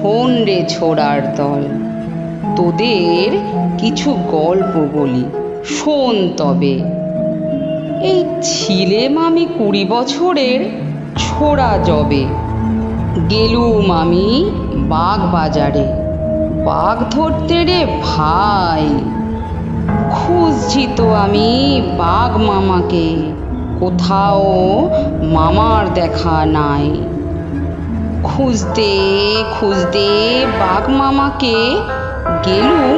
শোন রে ছোড়ার দল, তোদের কিছু গল্প বলি, শোন তবে। এই ছিলেম আমি 20 বছরের ছোড়া যবে, গেলুম আমি বাগ বাজারে বাঘ ধরতে রে ভাই। খুঁজছি তো আমি বাঘ মামাকে, কোথাও মামার দেখা নাই। খুঁজতে খুঁজতে বাঘ মামাকে গেলুম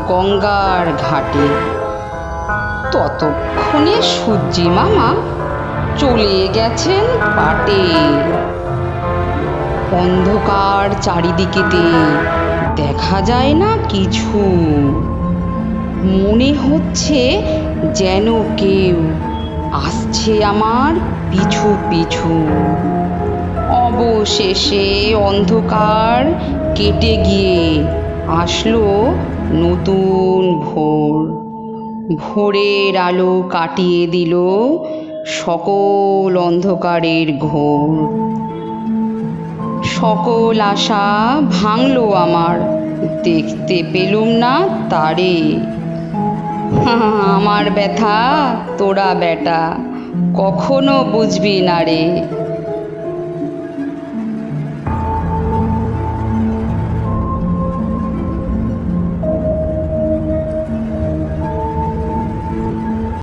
গঙ্গার ঘাটে। ততক্ষণে সূর্যি মামা চলে গেছেন পাটে। অন্ধকার চারিদিকেতে, দেখা যায় না কিছু, মনে হচ্ছে যেন কেউ আসছে আমার পিছু পিছু। অবশেষে অন্ধকার কেটে গিয়ে আসলো নতুন ভোর। ভোরের আলো কাটিয়ে দিল সকল অন্ধকারের ঘোর। সকল আশা ভাঙলো আমার, দেখতে পেলুম না তারে। আমার ব্যথা তোরা বেটা কখনো বুঝবি না রে।